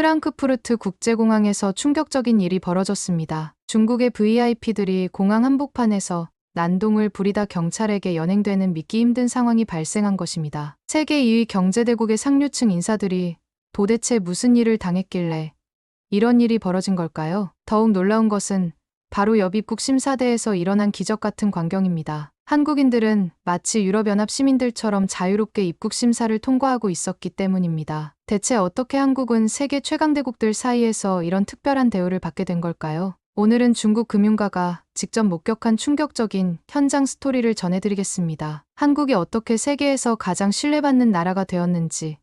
프랑크푸르트 국제공항에서 충격적인 일이 벌어졌습니다. 중국의 VIP들이 공항 한복판에서 난동을 부리다 경찰에게 연행되는 믿기 힘든 상황이 발생한 것입니다. 세계 2위 경제대국의 상류층 인사들이 도대체 무슨 일을 당했길래 이런 일이 벌어진 걸까요? 더욱 놀라운 것은 바로 옆 입국 심사대에서 일어난 기적 같은 광경입니다. 한국인들은 마치 유럽연합 시민들처럼 자유롭게 입국 심사를 통과하고 있었기 때문입니다. 대체 어떻게 한국은 세계 최강대국들 사이에서 이런 특별한 대우를 받게 된 걸까요? 오늘은 중국 금융가가 직접 목격한 충격적인 현장 스토리를 전해드리겠습니다. 한국이 어떻게 세계에서 가장 신뢰받는 나라가 되었는지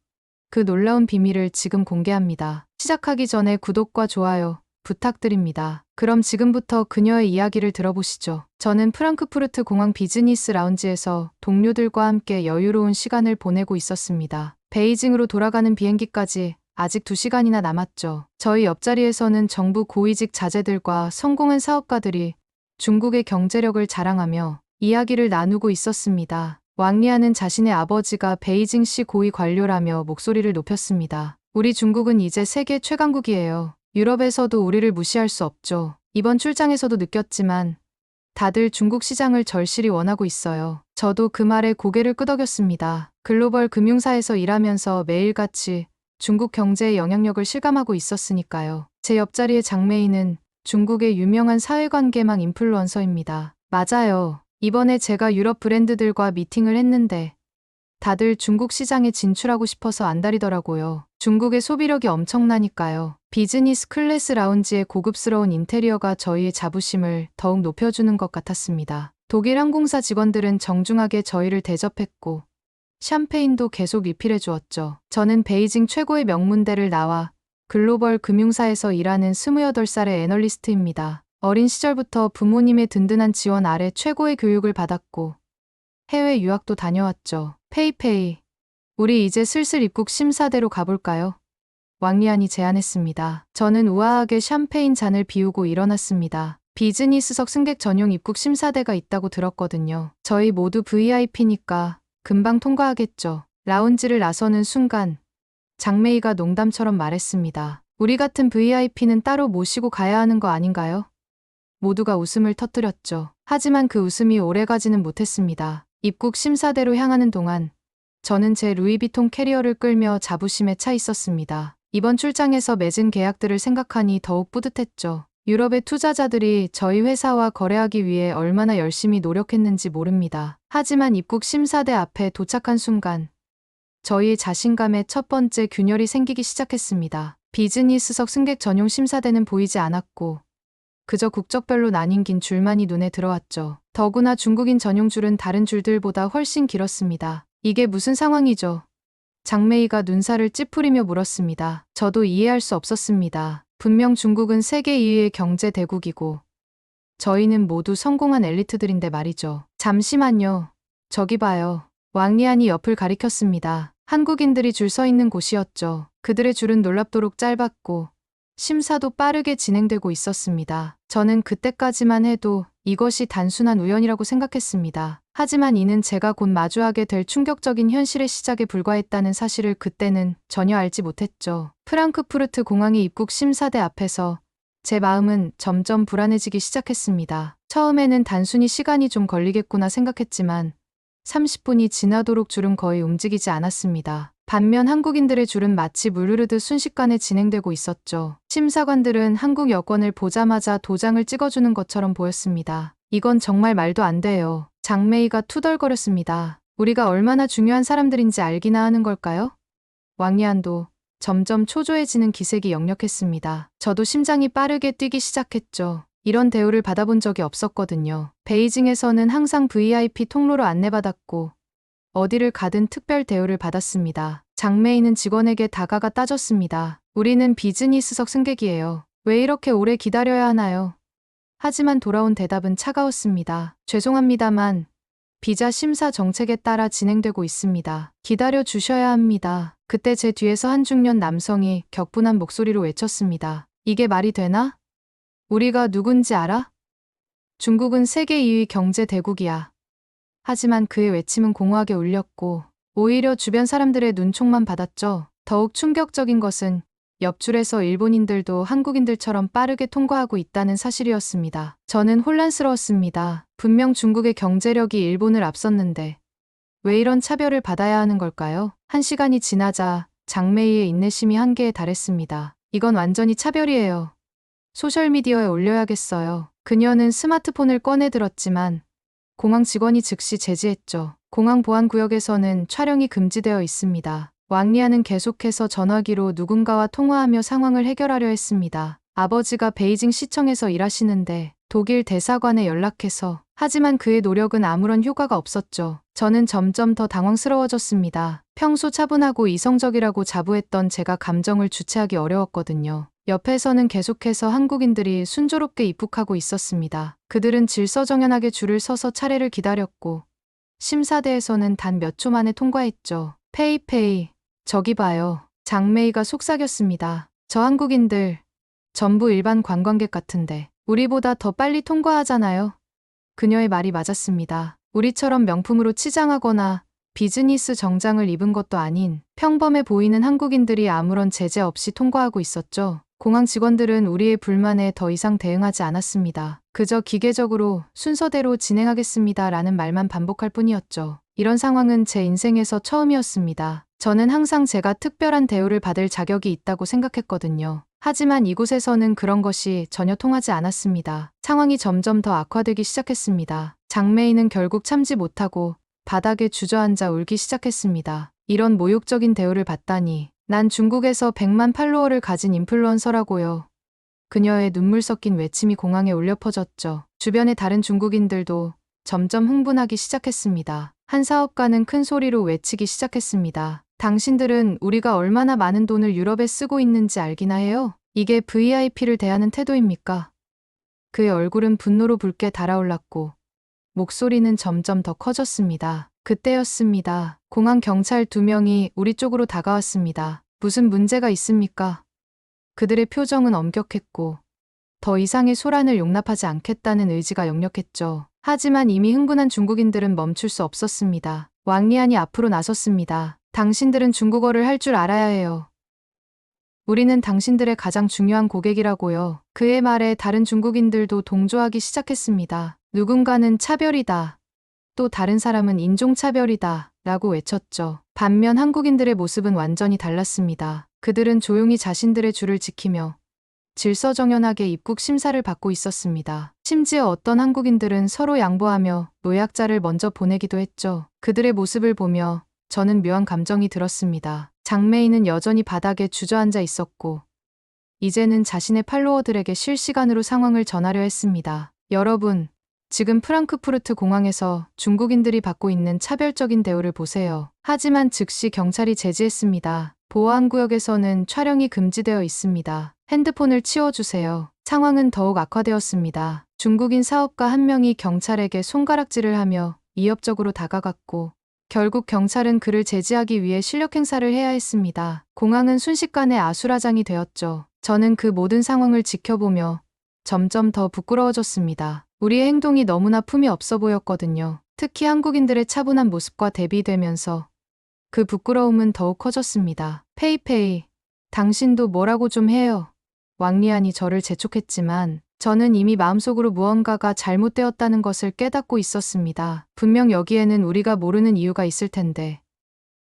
그 놀라운 비밀을 지금 공개합니다. 시작하기 전에 구독과 좋아요 부탁드립니다. 그럼 지금부터 그녀의 이야기를 들어보시죠. 저는 프랑크푸르트 공항 비즈니스 라운지에서 동료들과 함께 여유로운 시간을 보내고 있었습니다. 베이징으로 돌아가는 비행기까지 아직 2시간이나 남았죠. 저희 옆자리에서는 정부 고위직 자제들과 성공한 사업가들이 중국의 경제력을 자랑하며 이야기를 나누고 있었습니다. 왕리안은 자신의 아버지가 베이징시 고위 관료라며 목소리를 높였습니다. 우리 중국은 이제 세계 최강국이에요. 유럽에서도 우리를 무시할 수 없죠. 이번 출장에서도 느꼈지만 다들 중국 시장을 절실히 원하고 있어요. 저도 그 말에 고개를 끄덕였습니다. 글로벌 금융사에서 일하면서 매일같이 중국 경제의 영향력을 실감하고 있었으니까요. 제 옆자리의 장메이는 중국의 유명한 사회관계망 인플루언서입니다. 맞아요. 이번에 제가 유럽 브랜드들과 미팅을 했는데 다들 중국 시장에 진출하고 싶어서 안달이더라고요. 중국의 소비력이 엄청나니까요. 비즈니스 클래스 라운지의 고급스러운 인테리어가 저희의 자부심을 더욱 높여주는 것 같았습니다. 독일 항공사 직원들은 정중하게 저희를 대접했고 샴페인도 계속 리필해 주었죠. 저는 베이징 최고의 명문대를 나와 글로벌 금융사에서 일하는 28살의 애널리스트입니다. 어린 시절부터 부모님의 든든한 지원 아래 최고의 교육을 받았고 해외 유학도 다녀왔죠. 페이페이, 우리 이제 슬슬 입국 심사대로 가볼까요? 왕리안이 제안했습니다. 저는 우아하게 샴페인 잔을 비우고 일어났습니다. 비즈니스석 승객 전용 입국 심사대가 있다고 들었거든요. 저희 모두 VIP니까 금방 통과하겠죠. 라운지를 나서는 순간 장메이가 농담처럼 말했습니다. 우리 같은 VIP는 따로 모시고 가야 하는 거 아닌가요? 모두가 웃음을 터뜨렸죠. 하지만 그 웃음이 오래가지는 못했습니다. 입국 심사대로 향하는 동안 저는 제 루이비통 캐리어를 끌며 자부심에 차 있었습니다. 이번 출장에서 맺은 계약들을 생각하니 더욱 뿌듯했죠. 유럽의 투자자들이 저희 회사와 거래하기 위해 얼마나 열심히 노력했는지 모릅니다. 하지만 입국 심사대 앞에 도착한 순간 저희의 자신감에 첫 번째 균열이 생기기 시작했습니다. 비즈니스석 승객 전용 심사대는 보이지 않았고 그저 국적별로 나뉜 긴 줄만이 눈에 들어왔죠. 더구나 중국인 전용 줄은 다른 줄들보다 훨씬 길었습니다. 이게 무슨 상황이죠? 장메이가 눈살을 찌푸리며 물었습니다. 저도 이해할 수 없었습니다. 분명 중국은 세계 2위의 경제 대국이고 저희는 모두 성공한 엘리트들인데 말이죠. 잠시만요. 저기 봐요. 왕리안이 옆을 가리켰습니다. 한국인들이 줄 서 있는 곳이었죠. 그들의 줄은 놀랍도록 짧았고 심사도 빠르게 진행되고 있었습니다. 저는 그때까지만 해도 이것이 단순한 우연이라고 생각했습니다. 하지만 이는 제가 곧 마주하게 될 충격적인 현실의 시작에 불과했다는 사실을 그때는 전혀 알지 못했죠. 프랑크푸르트 공항의 입국 심사대 앞에서 제 마음은 점점 불안해지기 시작했습니다. 처음에는 단순히 시간이 좀 걸리겠구나 생각했지만 30분이 지나도록 줄은 거의 움직이지 않았습니다. 반면 한국인들의 줄은 마치 물 흐르듯 순식간에 진행되고 있었죠. 심사관들은 한국 여권을 보자마자 도장을 찍어주는 것처럼 보였습니다. 이건 정말 말도 안 돼요. 장메이가 투덜거렸습니다. 우리가 얼마나 중요한 사람들인지 알기나 하는 걸까요? 왕리안도 점점 초조해지는 기색이 역력했습니다. 저도 심장이 빠르게 뛰기 시작했죠. 이런 대우를 받아본 적이 없었거든요. 베이징에서는 항상 VIP 통로로 안내받았고 어디를 가든 특별 대우를 받았습니다. 장메이는 직원에게 다가가 따졌습니다. 우리는 비즈니스석 승객이에요. 왜 이렇게 오래 기다려야 하나요? 하지만 돌아온 대답은 차가웠습니다. 죄송합니다만 비자 심사 정책에 따라 진행되고 있습니다. 기다려 주셔야 합니다. 그때 제 뒤에서 한 중년 남성이 격분한 목소리로 외쳤습니다. 이게 말이 되나? 우리가 누군지 알아? 중국은 세계 2위 경제 대국이야. 하지만 그의 외침은 공허하게 울렸고 오히려 주변 사람들의 눈총만 받았죠. 더욱 충격적인 것은 옆줄에서 일본인들도 한국인들처럼 빠르게 통과하고 있다는 사실이었습니다. 저는 혼란스러웠습니다. 분명 중국의 경제력이 일본을 앞섰는데 왜 이런 차별을 받아야 하는 걸까요? 1시간이 지나자 장메이의 인내심이 한계에 달했습니다. 이건 완전히 차별이에요. 소셜미디어에 올려야겠어요. 그녀는 스마트폰을 꺼내 들었지만 공항 직원이 즉시 제지했죠. 공항 보안구역에서는 촬영이 금지되어 있습니다. 왕리아는 계속해서 전화기로 누군가와 통화하며 상황을 해결하려 했습니다. 아버지가 베이징 시청에서 일하시는데 독일 대사관에 연락해서 하지만 그의 노력은 아무런 효과가 없었죠. 저는 점점 더 당황스러워졌습니다. 평소 차분하고 이성적이라고 자부했던 제가 감정을 주체하기 어려웠거든요. 옆에서는 계속해서 한국인들이 순조롭게 입국하고 있었습니다. 그들은 질서정연하게 줄을 서서 차례를 기다렸고 심사대에서는 단 몇 초 만에 통과했죠. 페이페이, 저기 봐요. 장메이가 속삭였습니다. 저 한국인들 전부 일반 관광객 같은데 우리보다 더 빨리 통과하잖아요. 그녀의 말이 맞았습니다. 우리처럼 명품으로 치장하거나 비즈니스 정장을 입은 것도 아닌 평범해 보이는 한국인들이 아무런 제재 없이 통과하고 있었죠. 공항 직원들은 우리의 불만에 더 이상 대응하지 않았습니다. 그저 기계적으로 순서대로 진행하겠습니다 라는 말만 반복할 뿐이었죠. 이런 상황은 제 인생에서 처음이었습니다. 저는 항상 제가 특별한 대우를 받을 자격이 있다고 생각했거든요. 하지만 이곳에서는 그런 것이 전혀 통하지 않았습니다. 상황이 점점 더 악화되기 시작했습니다. 장메이는 결국 참지 못하고 바닥에 주저앉아 울기 시작했습니다. 이런 모욕적인 대우를 받다니. 난 중국에서 100만 팔로워를 가진 인플루언서라고요. 그녀의 눈물 섞인 외침이 공항에 울려 퍼졌죠. 주변의 다른 중국인들도 점점 흥분하기 시작했습니다. 한 사업가는 큰 소리로 외치기 시작했습니다. 당신들은 우리가 얼마나 많은 돈을 유럽에 쓰고 있는지 알기나 해요? 이게 VIP를 대하는 태도입니까? 그의 얼굴은 분노로 붉게 달아올랐고 목소리는 점점 더 커졌습니다. 그때였습니다. 공항 경찰 2명이 우리 쪽으로 다가왔습니다. 무슨 문제가 있습니까? 그들의 표정은 엄격했고 더 이상의 소란을 용납하지 않겠다는 의지가 역력했죠. 하지만 이미 흥분한 중국인들은 멈출 수 없었습니다. 왕리안이 앞으로 나섰습니다. 당신들은 중국어를 할 줄 알아야 해요. 우리는 당신들의 가장 중요한 고객이라고요. 그의 말에 다른 중국인들도 동조하기 시작했습니다. 누군가는 차별이다. 또 다른 사람은 인종차별이다. 라고 외쳤죠. 반면 한국인들의 모습은 완전히 달랐습니다. 그들은 조용히 자신들의 줄을 지키며 질서정연하게 입국 심사를 받고 있었습니다. 심지어 어떤 한국인들은 서로 양보하며 노약자를 먼저 보내기도 했죠. 그들의 모습을 보며 저는 묘한 감정이 들었습니다. 장메이는 여전히 바닥에 주저앉아 있었고 이제는 자신의 팔로워들에게 실시간으로 상황을 전하려 했습니다. 여러분, 지금 프랑크푸르트 공항에서 중국인들이 받고 있는 차별적인 대우를 보세요. 하지만 즉시 경찰이 제지했습니다. 보안구역에서는 촬영이 금지되어 있습니다. 핸드폰을 치워주세요. 상황은 더욱 악화되었습니다. 중국인 사업가 한 명이 경찰에게 손가락질을 하며 위협적으로 다가갔고 결국 경찰은 그를 제지하기 위해 실력 행사를 해야 했습니다. 공항은 순식간에 아수라장이 되었죠. 저는 그 모든 상황을 지켜보며 점점 더 부끄러워졌습니다. 우리의 행동이 너무나 품이 없어 보였거든요. 특히 한국인들의 차분한 모습과 대비되면서 그 부끄러움은 더욱 커졌습니다. 페이페이, 당신도 뭐라고 좀 해요. 왕리안이 저를 재촉했지만 저는 이미 마음속으로 무언가가 잘못되었다는 것을 깨닫고 있었습니다. 분명 여기에는 우리가 모르는 이유가 있을 텐데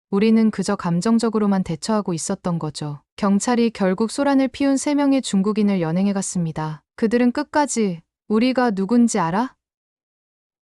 우리는 그저 감정적으로만 대처하고 있었던 거죠. 경찰이 결국 소란을 피운 3명의 중국인을 연행해 갔습니다. 그들은 끝까지 우리가 누군지 알아?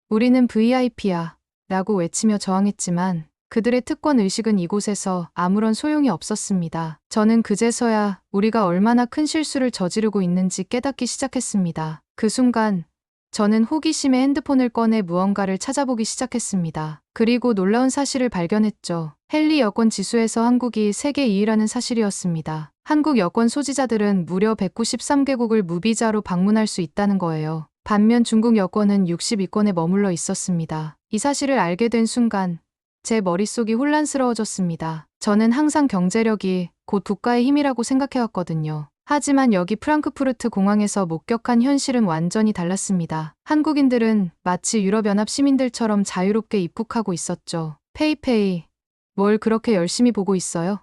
우리는 VIP야 라고 외치며 저항했지만 그들의 특권 의식은 이곳에서 아무런 소용이 없었습니다. 저는 그제서야 우리가 얼마나 큰 실수를 저지르고 있는지 깨닫기 시작했습니다. 그 순간 저는 호기심에 핸드폰을 꺼내 무언가를 찾아보기 시작했습니다. 그리고 놀라운 사실을 발견했죠. 헨리 여권 지수에서 한국이 세계 2위라는 사실이었습니다. 한국 여권 소지자들은 무려 193개국을 무비자로 방문할 수 있다는 거예요. 반면 중국 여권은 62권에 머물러 있었습니다. 이 사실을 알게 된 순간 제 머릿속이 혼란스러워졌습니다. 저는 항상 경제력이 곧 국가의 힘이라고 생각해왔거든요. 하지만 여기 프랑크푸르트 공항에서 목격한 현실은 완전히 달랐습니다. 한국인들은 마치 유럽연합 시민들처럼 자유롭게 입국하고 있었죠. 페이페이, 뭘 그렇게 열심히 보고 있어요?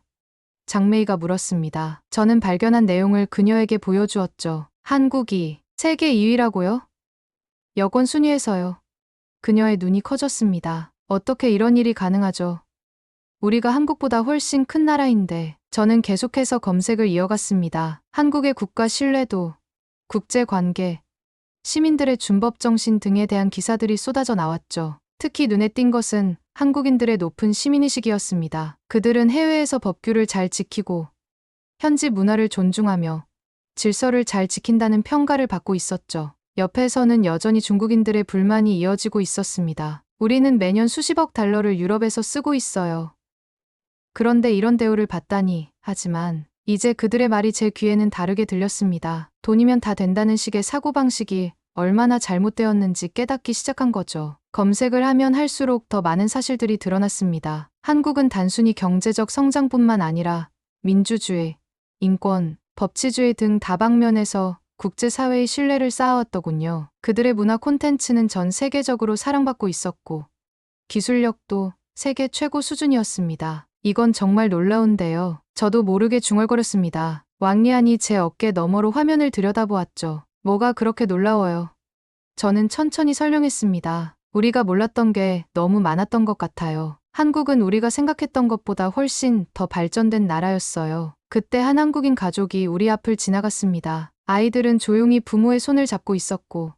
장메이가 물었습니다. 저는 발견한 내용을 그녀에게 보여주었죠. 한국이 세계 2위라고요? 여권 순위에서요. 그녀의 눈이 커졌습니다. 어떻게 이런 일이 가능하죠? 우리가 한국보다 훨씬 큰 나라인데. 저는 계속해서 검색을 이어갔습니다. 한국의 국가 신뢰도, 국제관계, 시민들의 준법정신 등에 대한 기사들이 쏟아져 나왔죠. 특히 눈에 띈 것은 한국인들의 높은 시민의식이었습니다. 그들은 해외에서 법규를 잘 지키고 현지 문화를 존중하며 질서를 잘 지킨다는 평가를 받고 있었죠. 옆에서는 여전히 중국인들의 불만이 이어지고 있었습니다. 우리는 매년 수십억 달러를 유럽에서 쓰고 있어요. 그런데 이런 대우를 받다니. 하지만 이제 그들의 말이 제 귀에는 다르게 들렸습니다. 돈이면 다 된다는 식의 사고방식이 얼마나 잘못되었는지 깨닫기 시작한 거죠. 검색을 하면 할수록 더 많은 사실들이 드러났습니다. 한국은 단순히 경제적 성장뿐만 아니라 민주주의, 인권, 법치주의 등 다방면에서 국제사회의 신뢰를 쌓아왔더군요. 그들의 문화 콘텐츠는 전 세계적으로 사랑받고 있었고 기술력도 세계 최고 수준이었습니다. 이건 정말 놀라운데요. 저도 모르게 중얼거렸습니다. 왕리안이 제 어깨 너머로 화면을 들여다보았죠. 뭐가 그렇게 놀라워요? 저는 천천히 설명했습니다. 우리가 몰랐던 게 너무 많았던 것 같아요. 한국은 우리가 생각했던 것보다 훨씬 더 발전된 나라였어요. 그때 한 한국인 가족이 우리 앞을 지나갔습니다. 아이들은 조용히 부모의 손을 잡고 있었고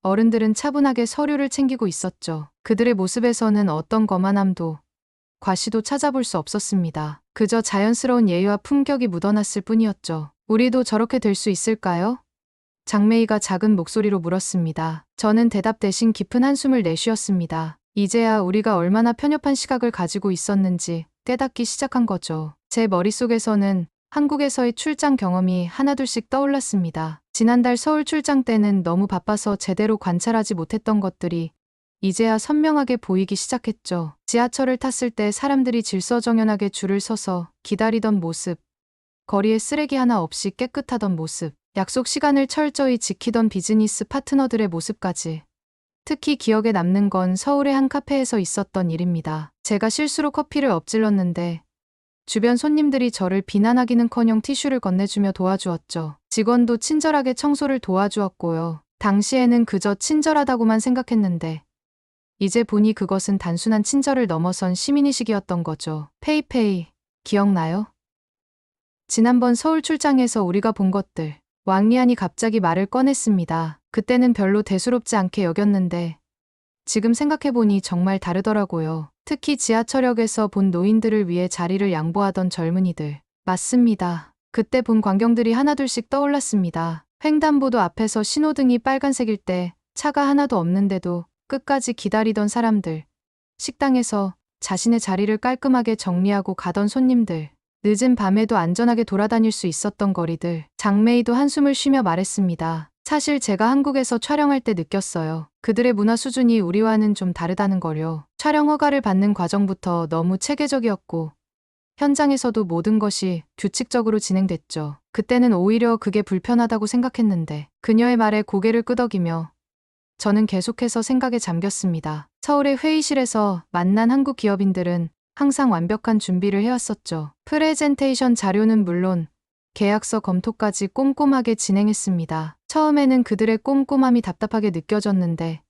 어른들은 차분하게 서류를 챙기고 있었죠. 그들의 모습에서는 어떤 거만함도 과시도 찾아볼 수 없었습니다. 그저 자연스러운 예의와 품격이 묻어났을 뿐이었죠. 우리도 저렇게 될 수 있을까요? 장메이가 작은 목소리로 물었습니다. 저는 대답 대신 깊은 한숨을 내쉬었습니다. 이제야 우리가 얼마나 편협한 시각을 가지고 있었는지 깨닫기 시작한 거죠. 제 머릿속에서는 한국에서의 출장 경험이 하나둘씩 떠올랐습니다. 지난달 서울 출장 때는 너무 바빠서 제대로 관찰하지 못했던 것들이 이제야 선명하게 보이기 시작했죠. 지하철을 탔을 때 사람들이 질서정연하게 줄을 서서 기다리던 모습, 거리에 쓰레기 하나 없이 깨끗하던 모습, 약속 시간을 철저히 지키던 비즈니스 파트너들의 모습까지. 특히 기억에 남는 건 서울의 한 카페에서 있었던 일입니다. 제가 실수로 커피를 엎질렀는데 주변 손님들이 저를 비난하기는커녕 티슈를 건네주며 도와주었죠. 직원도 친절하게 청소를 도와주었고요. 당시에는 그저 친절하다고만 생각했는데 이제 보니 그것은 단순한 친절을 넘어선 시민의식이었던 거죠. 페이페이, 기억나요? 지난번 서울 출장에서 우리가 본 것들. 왕리안이 갑자기 말을 꺼냈습니다. 그때는 별로 대수롭지 않게 여겼는데 지금 생각해보니 정말 다르더라고요. 특히 지하철역에서 본 노인들을 위해 자리를 양보하던 젊은이들. 맞습니다. 그때 본 광경들이 하나둘씩 떠올랐습니다. 횡단보도 앞에서 신호등이 빨간색일 때 차가 하나도 없는데도 끝까지 기다리던 사람들. 식당에서 자신의 자리를 깔끔하게 정리하고 가던 손님들. 늦은 밤에도 안전하게 돌아다닐 수 있었던 거리들. 장메이도 한숨을 쉬며 말했습니다. 사실 제가 한국에서 촬영할 때 느꼈어요. 그들의 문화 수준이 우리와는 좀 다르다는 걸요. 촬영 허가를 받는 과정부터 너무 체계적이었고 현장에서도 모든 것이 규칙적으로 진행됐죠. 그때는 오히려 그게 불편하다고 생각했는데 그녀의 말에 고개를 끄덕이며 저는 계속해서 생각에 잠겼습니다. 서울의 회의실에서 만난 한국 기업인들은 항상 완벽한 준비를 해왔었죠. 프레젠테이션 자료는 물론 계약서 검토까지 꼼꼼하게 진행했습니다. 처음에는 그들의 꼼꼼함이 답답하게 느껴졌는데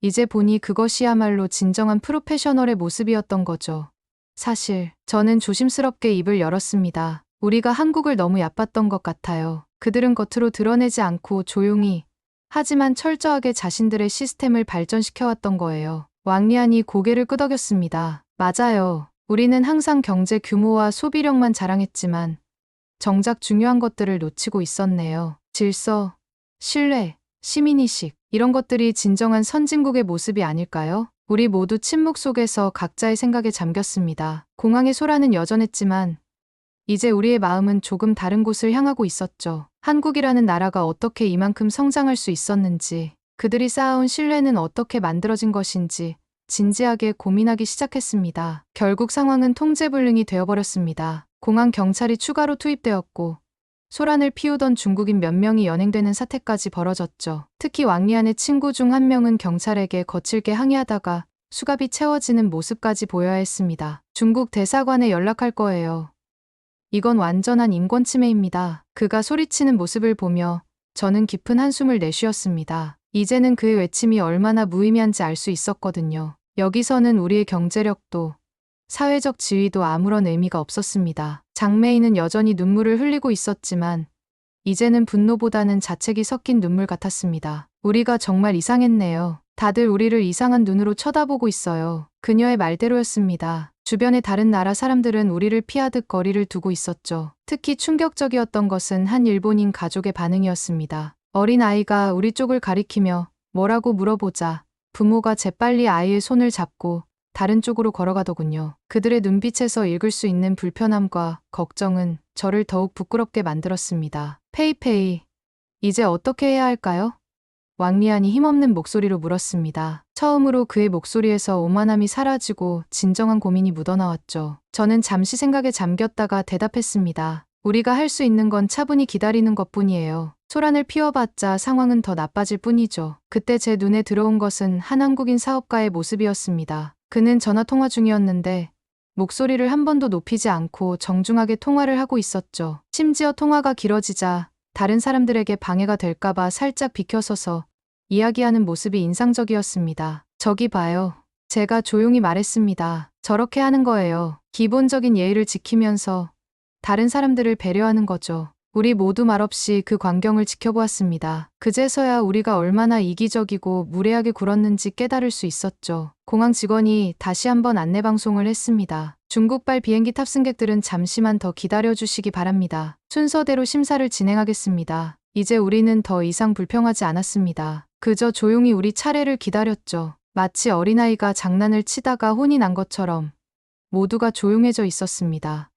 이제 보니 그것이야말로 진정한 프로페셔널의 모습이었던 거죠. 사실 저는 조심스럽게 입을 열었습니다. 우리가 한국을 너무 얕봤던 것 같아요. 그들은 겉으로 드러내지 않고 조용히 하지만 철저하게 자신들의 시스템을 발전시켜왔던 거예요. 왕리안이 고개를 끄덕였습니다. 맞아요. 우리는 항상 경제 규모와 소비력만 자랑했지만 정작 중요한 것들을 놓치고 있었네요. 질서, 신뢰, 시민의식, 이런 것들이 진정한 선진국의 모습이 아닐까요? 우리 모두 침묵 속에서 각자의 생각에 잠겼습니다. 공항의 소라는 여전했지만 이제 우리의 마음은 조금 다른 곳을 향하고 있었죠. 한국이라는 나라가 어떻게 이만큼 성장할 수 있었는지, 그들이 쌓아온 신뢰는 어떻게 만들어진 것인지 진지하게 고민하기 시작했습니다. 결국 상황은 통제불능이 되어버렸습니다. 공항 경찰이 추가로 투입되었고 소란을 피우던 중국인 몇 명이 연행되는 사태까지 벌어졌죠. 특히 왕리안의 친구 중 한 명은 경찰에게 거칠게 항의하다가 수갑이 채워지는 모습까지 보여야 했습니다. 중국 대사관에 연락할 거예요. 이건 완전한 인권침해입니다. 그가 소리치는 모습을 보며 저는 깊은 한숨을 내쉬었습니다. 이제는 그의 외침이 얼마나 무의미한지 알 수 있었거든요. 여기서는 우리의 경제력도 사회적 지위도 아무런 의미가 없었습니다. 장매인은 여전히 눈물을 흘리고 있었지만 이제는 분노보다는 자책이 섞인 눈물 같았습니다. 우리가 정말 이상했네요. 다들 우리를 이상한 눈으로 쳐다보고 있어요. 그녀의 말대로였습니다. 주변의 다른 나라 사람들은 우리를 피하듯 거리를 두고 있었죠. 특히 충격적이었던 것은 한 일본인 가족의 반응이었습니다. 어린 아이가 우리 쪽을 가리키며 뭐라고 물어보자 부모가 재빨리 아이의 손을 잡고 다른 쪽으로 걸어가더군요. 그들의 눈빛에서 읽을 수 있는 불편함과 걱정은 저를 더욱 부끄럽게 만들었습니다. 페이페이, 이제 어떻게 해야 할까요? 왕리안이 힘없는 목소리로 물었습니다. 처음으로 그의 목소리에서 오만함이 사라지고 진정한 고민이 묻어나왔죠. 저는 잠시 생각에 잠겼다가 대답했습니다. 우리가 할 수 있는 건 차분히 기다리는 것뿐이에요. 소란을 피워봤자 상황은 더 나빠질 뿐이죠. 그때 제 눈에 들어온 것은 한 한국인 사업가의 모습이었습니다. 그는 전화통화 중이었는데 목소리를 한 번도 높이지 않고 정중하게 통화를 하고 있었죠. 심지어 통화가 길어지자 다른 사람들에게 방해가 될까봐 살짝 비켜서서 이야기하는 모습이 인상적이었습니다. 저기 봐요. 제가 조용히 말했습니다. 저렇게 하는 거예요. 기본적인 예의를 지키면서 다른 사람들을 배려하는 거죠. 우리 모두 말없이 그 광경을 지켜보았습니다. 그제서야 우리가 얼마나 이기적이고 무례하게 굴었는지 깨달을 수 있었죠. 공항 직원이 다시 한번 안내방송을 했습니다. 중국발 비행기 탑승객들은 잠시만 더 기다려주시기 바랍니다. 순서대로 심사를 진행하겠습니다. 이제 우리는 더 이상 불평하지 않았습니다. 그저 조용히 우리 차례를 기다렸죠. 마치 어린아이가 장난을 치다가 혼이 난 것처럼 모두가 조용해져 있었습니다.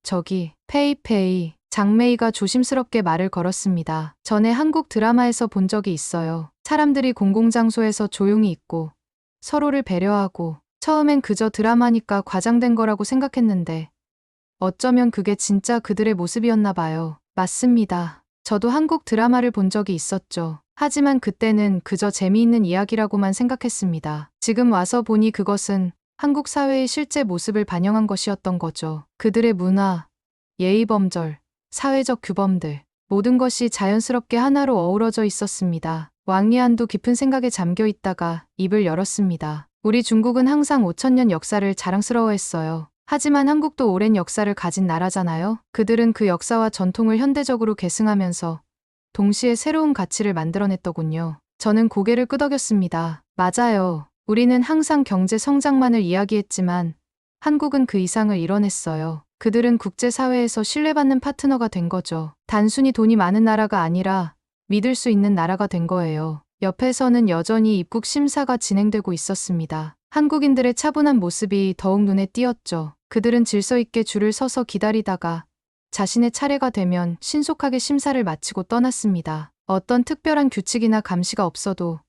저기, 페이페이. 장메이가 조심스럽게 말을 걸었습니다. 전에 한국 드라마에서 본 적이 있어요. 사람들이 공공장소에서 조용히 있고 서로를 배려하고 처음엔 그저 드라마니까 과장된 거라고 생각했는데 어쩌면 그게 진짜 그들의 모습이었나 봐요. 맞습니다. 저도 한국 드라마를 본 적이 있었죠. 하지만 그때는 그저 재미있는 이야기라고만 생각했습니다. 지금 와서 보니 그것은 한국 사회의 실제 모습을 반영한 것이었던 거죠. 그들의 문화, 예의범절, 사회적 규범들, 모든 것이 자연스럽게 하나로 어우러져 있었습니다. 왕리안도 깊은 생각에 잠겨 있다가 입을 열었습니다. 우리 중국은 항상 5,000년 역사를 자랑스러워했어요. 하지만 한국도 오랜 역사를 가진 나라잖아요. 그들은 그 역사와 전통을 현대적으로 계승하면서 동시에 새로운 가치를 만들어냈더군요. 저는 고개를 끄덕였습니다. 맞아요. 우리는 항상 경제 성장만을 이야기했지만 한국은 그 이상을 이뤄냈어요. 그들은 국제사회에서 신뢰받는 파트너가 된 거죠. 단순히 돈이 많은 나라가 아니라 믿을 수 있는 나라가 된 거예요. 옆에서는 여전히 입국 심사가 진행되고 있었습니다. 한국인들의 차분한 모습이 더욱 눈에 띄었죠. 그들은 질서 있게 줄을 서서 기다리다가 자신의 차례가 되면 신속하게 심사를 마치고 떠났습니다. 어떤 특별한 규칙이나 감시가 없어도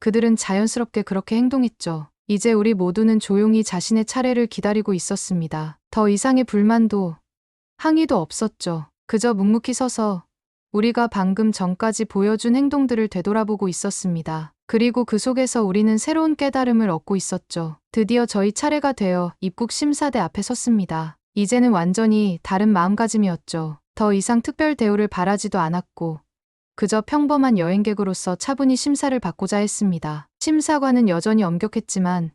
그들은 자연스럽게 그렇게 행동했죠. 이제 우리 모두는 조용히 자신의 차례를 기다리고 있었습니다. 더 이상의 불만도 항의도 없었죠. 그저 묵묵히 서서 우리가 방금 전까지 보여준 행동들을 되돌아보고 있었습니다. 그리고 그 속에서 우리는 새로운 깨달음을 얻고 있었죠. 드디어 저희 차례가 되어 입국 심사대 앞에 섰습니다. 이제는 완전히 다른 마음가짐이었죠. 더 이상 특별 대우를 바라지도 않았고 그저 평범한 여행객으로서 차분히 심사를 받고자 했습니다. 심사관은 여전히 엄격했지만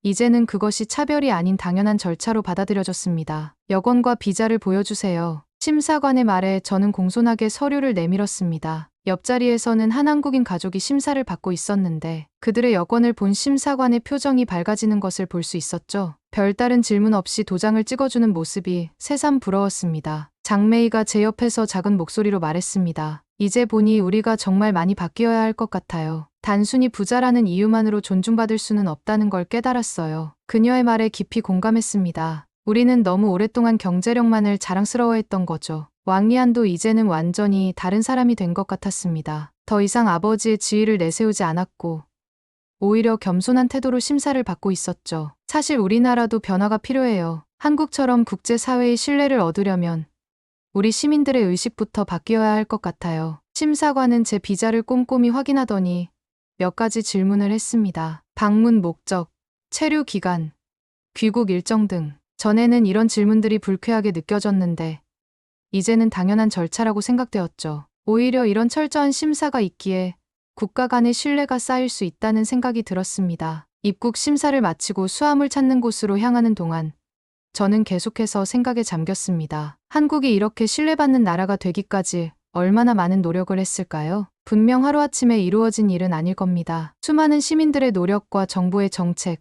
이제는 그것이 차별이 아닌 당연한 절차로 받아들여졌습니다. 여권과 비자를 보여주세요. 심사관의 말에 저는 공손하게 서류를 내밀었습니다. 옆자리에서는 한 한국인 가족이 심사를 받고 있었는데 그들의 여권을 본 심사관의 표정이 밝아지는 것을 볼 수 있었죠. 별다른 질문 없이 도장을 찍어주는 모습이 새삼 부러웠습니다. 장메이가 제 옆에서 작은 목소리로 말했습니다. 이제 보니 우리가 정말 많이 바뀌어야 할 것 같아요. 단순히 부자라는 이유만으로 존중받을 수는 없다는 걸 깨달았어요. 그녀의 말에 깊이 공감했습니다. 우리는 너무 오랫동안 경제력만을 자랑스러워했던 거죠. 왕리안도 이제는 완전히 다른 사람이 된 것 같았습니다. 더 이상 아버지의 지위를 내세우지 않았고 오히려 겸손한 태도로 심사를 받고 있었죠. 사실 우리나라도 변화가 필요해요. 한국처럼 국제사회의 신뢰를 얻으려면 우리 시민들의 의식부터 바뀌어야 할 것 같아요. 심사관은 제 비자를 꼼꼼히 확인하더니 몇 가지 질문을 했습니다. 방문 목적, 체류 기간, 귀국 일정 등. 전에는 이런 질문들이 불쾌하게 느껴졌는데 이제는 당연한 절차라고 생각되었죠. 오히려 이런 철저한 심사가 있기에 국가 간의 신뢰가 쌓일 수 있다는 생각이 들었습니다. 입국 심사를 마치고 수함을 찾는 곳으로 향하는 동안 저는 계속해서 생각에 잠겼습니다. 한국이 이렇게 신뢰받는 나라가 되기까지 얼마나 많은 노력을 했을까요? 분명 하루아침에 이루어진 일은 아닐 겁니다. 수많은 시민들의 노력과 정부의 정책,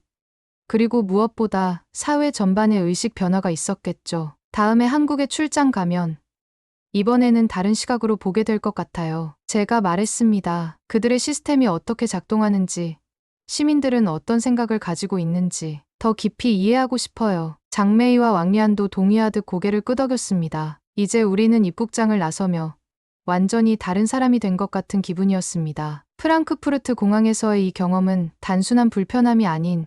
그리고 무엇보다 사회 전반의 의식 변화가 있었겠죠. 다음에 한국에 출장 가면 이번에는 다른 시각으로 보게 될 것 같아요. 제가 말했습니다. 그들의 시스템이 어떻게 작동하는지, 시민들은 어떤 생각을 가지고 있는지 더 깊이 이해하고 싶어요. 장매희와 왕리안도 동의하듯 고개를 끄덕였습니다. 이제 우리는 입국장을 나서며 완전히 다른 사람이 된 것 같은 기분이었습니다. 프랑크푸르트 공항에서의 이 경험은 단순한 불편함이 아닌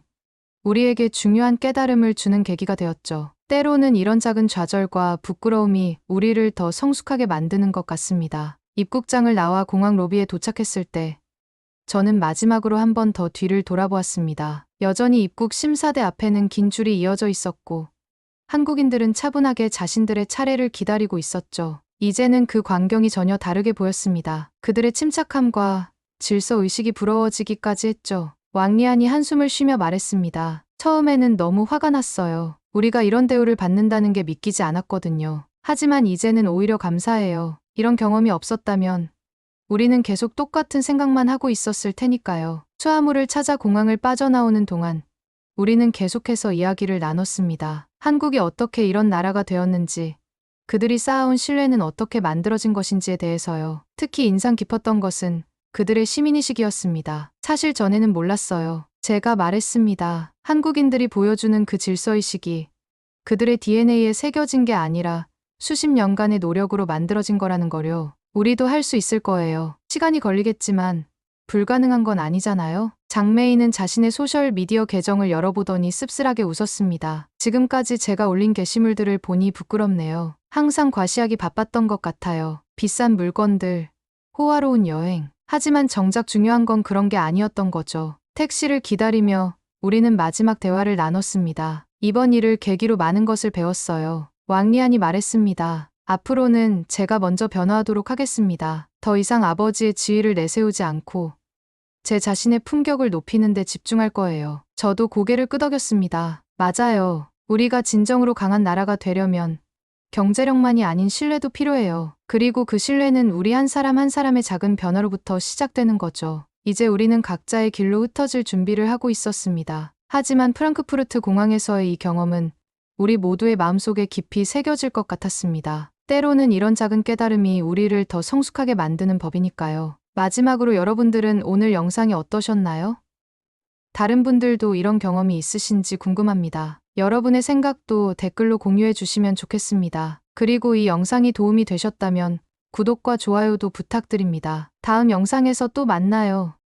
우리에게 중요한 깨달음을 주는 계기가 되었죠. 때로는 이런 작은 좌절과 부끄러움이 우리를 더 성숙하게 만드는 것 같습니다. 입국장을 나와 공항 로비에 도착했을 때 저는 마지막으로 한 번 더 뒤를 돌아보았습니다. 여전히 입국 심사대 앞에는 긴 줄이 이어져 있었고 한국인들은 차분하게 자신들의 차례를 기다리고 있었죠. 이제는 그 광경이 전혀 다르게 보였습니다. 그들의 침착함과 질서의식이 부러워지기까지 했죠. 왕리안이 한숨을 쉬며 말했습니다. 처음에는 너무 화가 났어요. 우리가 이런 대우를 받는다는 게 믿기지 않았거든요. 하지만 이제는 오히려 감사해요. 이런 경험이 없었다면 우리는 계속 똑같은 생각만 하고 있었을 테니까요. 수화물을 찾아 공항을 빠져나오는 동안 우리는 계속해서 이야기를 나눴습니다. 한국이 어떻게 이런 나라가 되었는지, 그들이 쌓아온 신뢰는 어떻게 만들어진 것인지에 대해서요. 특히 인상 깊었던 것은 그들의 시민의식이었습니다. 사실 전에는 몰랐어요. 제가 말했습니다. 한국인들이 보여주는 그 질서의식이 그들의 DNA에 새겨진 게 아니라 수십 년간의 노력으로 만들어진 거라는 거요. 우리도 할 수 있을 거예요. 시간이 걸리겠지만 불가능한 건 아니잖아요. 장매희는 자신의 소셜미디어 계정을 열어보더니 씁쓸하게 웃었습니다. 지금까지 제가 올린 게시물들을 보니 부끄럽네요. 항상 과시하기 바빴던 것 같아요. 비싼 물건들, 호화로운 여행. 하지만 정작 중요한 건 그런 게 아니었던 거죠. 택시를 기다리며 우리는 마지막 대화를 나눴습니다. 이번 일을 계기로 많은 것을 배웠어요. 왕리안이 말했습니다. 앞으로는 제가 먼저 변화하도록 하겠습니다. 더 이상 아버지의 지위를 내세우지 않고 제 자신의 품격을 높이는 데 집중할 거예요. 저도 고개를 끄덕였습니다. 맞아요. 우리가 진정으로 강한 나라가 되려면 경제력만이 아닌 신뢰도 필요해요. 그리고 그 신뢰는 우리 한 사람 한 사람의 작은 변화로부터 시작되는 거죠. 이제 우리는 각자의 길로 흩어질 준비를 하고 있었습니다. 하지만 프랑크푸르트 공항에서의 이 경험은 우리 모두의 마음속에 깊이 새겨질 것 같았습니다. 때로는 이런 작은 깨달음이 우리를 더 성숙하게 만드는 법이니까요. 마지막으로 여러분들은 오늘 영상이 어떠셨나요? 다른 분들도 이런 경험이 있으신지 궁금합니다. 여러분의 생각도 댓글로 공유해 주시면 좋겠습니다. 그리고 이 영상이 도움이 되셨다면 구독과 좋아요도 부탁드립니다. 다음 영상에서 또 만나요.